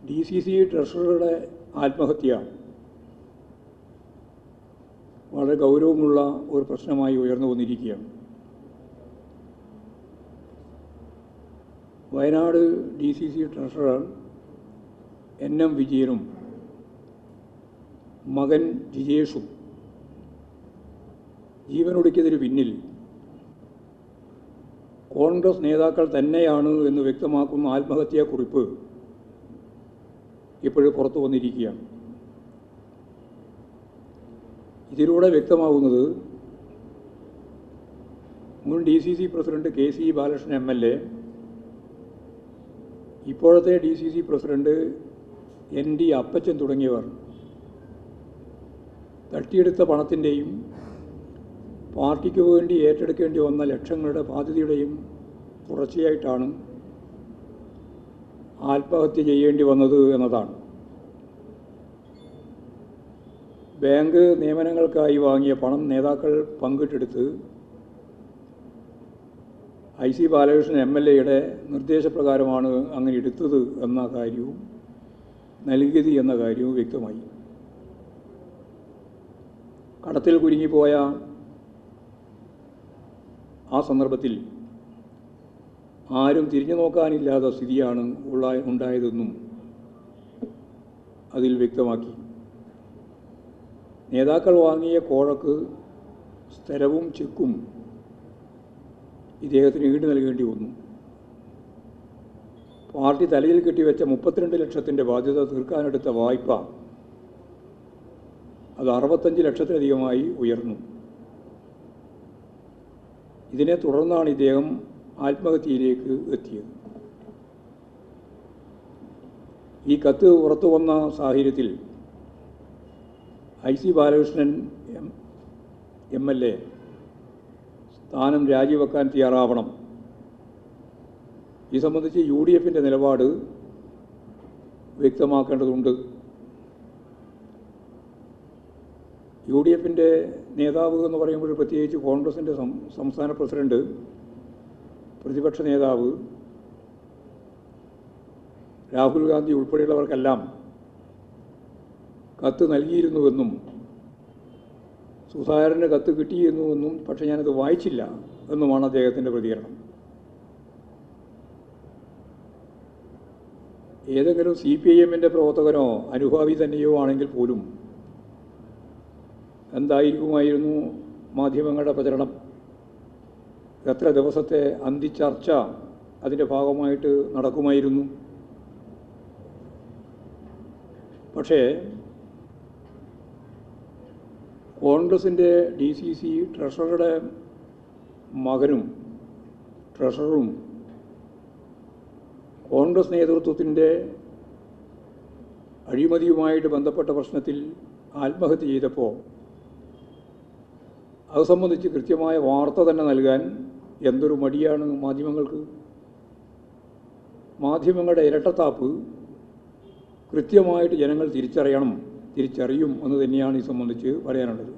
DCC ട്രഷററുടെ ആത്മഹത്യ വളരെ ഗൗരവമുള്ള ഒരു പ്രശ്നമായി ഉയർന്നു വന്നിരിക്കുകയാണ്. വയനാട് DCC ട്രഷറർ NM വിജയനും മകൻ ജിജേഷും ജീവനൊടുക്കിയതിന് പിന്നിൽ കോൺഗ്രസ് നേതാക്കൾ തന്നെയാണ് എന്ന് വ്യക്തമാക്കുന്ന ആത്മഹത്യാക്കുറിപ്പ് ഇപ്പോഴും പുറത്തു വന്നിരിക്കുകയാണ്. ഇതിലൂടെ വ്യക്തമാകുന്നത് മുൻ DCC president KC Balakrishnan MLA, ഇപ്പോഴത്തെ DCC പ്രസിഡന്റ് ND അപ്പച്ചൻ തുടങ്ങിയവർ തട്ടിയെടുത്ത പണത്തിൻ്റെയും പാർട്ടിക്ക് വേണ്ടി ഏറ്റെടുക്കേണ്ടി വന്ന ലക്ഷങ്ങളുടെ ബാധ്യതയുടെയും തുടർച്ചയായിട്ടാണ് ആത്മഹത്യ ചെയ്യേണ്ടി വന്നത് എന്നതാണ്. ബാങ്ക് നിയമനങ്ങൾക്കായി വാങ്ങിയ പണം നേതാക്കൾ പങ്കിട്ടെടുത്ത് IC ബാലകൃഷ്ണൻ MLA നിർദ്ദേശപ്രകാരമാണ് അങ്ങനെ എടുത്തത് എന്ന കാര്യവും നൽകിയത് എന്ന കാര്യവും വ്യക്തമായി. കടത്തിൽ കുരുങ്ങിപ്പോയ ആ സന്ദർഭത്തിൽ ആരും തിരിഞ്ഞു നോക്കാനില്ലാത്ത സ്ഥിതിയാണ് ഉണ്ടായതെന്നും അതിൽ വ്യക്തമാക്കി. നേതാക്കൾ വാങ്ങിയ കോഴക്ക് സ്ഥലവും ചെക്കും ഇദ്ദേഹത്തിന് ഈട് നൽകേണ്ടി വന്നു. പാർട്ടി തലയിൽ കെട്ടിവെച്ച 32 ലക്ഷത്തിൻ്റെ ബാധ്യത തീർക്കാനെടുത്ത വായ്പ അത് 65 ലക്ഷത്തിലധികമായി ഉയർന്നു. ഇതിനെ തുടർന്നാണ് ഇദ്ദേഹം ആത്മഹത്യയിലേക്ക് എത്തിയത്. ഈ കത്ത് പുറത്തു വന്ന സാഹചര്യത്തിൽ IC ബാലകൃഷ്ണൻ MLA സ്ഥാനം രാജിവെക്കാൻ തയ്യാറാവണം. ഈ സംബന്ധിച്ച് UDFൻ്റെ നിലപാട് വ്യക്തമാക്കേണ്ടതുണ്ട്. UDFൻ്റെ നേതാവ് എന്ന് പറയുമ്പോൾ പ്രത്യേകിച്ച് കോൺഗ്രസിൻ്റെ സംസ്ഥാന പ്രസിഡന്റ്, പ്രതിപക്ഷ നേതാവ് രാഹുൽ ഗാന്ധി ഉൾപ്പെടെയുള്ളവർക്കെല്ലാം കത്ത് നൽകിയിരുന്നുവെന്നും സുധാകരന് കത്ത് കിട്ടിയിരുന്നുവെന്നും, പക്ഷേ ഞാനത് വായിച്ചില്ല എന്നുമാണ് അദ്ദേഹത്തിൻ്റെ പ്രതികരണം. ഏതെങ്കിലും CPIMൻ്റെ പ്രവർത്തകനോ അനുഭാവി തന്നെയോ ആണെങ്കിൽ പോലും എന്തായിരിക്കുമായിരുന്നു മാധ്യമങ്ങളുടെ പ്രചരണം? എത്ര ദിവസത്തെ അന്തിച്ചർച്ച അതിൻ്റെ ഭാഗമായിട്ട് നടക്കുമായിരുന്നു? പക്ഷേ കോൺഗ്രസിൻ്റെ DCC ട്രഷററുടെ മകനും ട്രഷററും കോൺഗ്രസ് നേതൃത്വത്തിൻ്റെ അഴിമതിയുമായിട്ട് ബന്ധപ്പെട്ട പ്രശ്നത്തിൽ ആത്മഹത്യ ചെയ്തപ്പോൾ അത് സംബന്ധിച്ച് കൃത്യമായ വാർത്ത തന്നെ നൽകാൻ എന്തൊരു മടിയാണ് മാധ്യമങ്ങൾക്ക്. മാധ്യമങ്ങളുടെ ഇരട്ടത്താപ്പ് കൃത്യമായിട്ട് ജനങ്ങൾ തിരിച്ചറിയും എന്ന് തന്നെയാണ് ഈ സംബന്ധിച്ച് പറയാനുള്ളത്.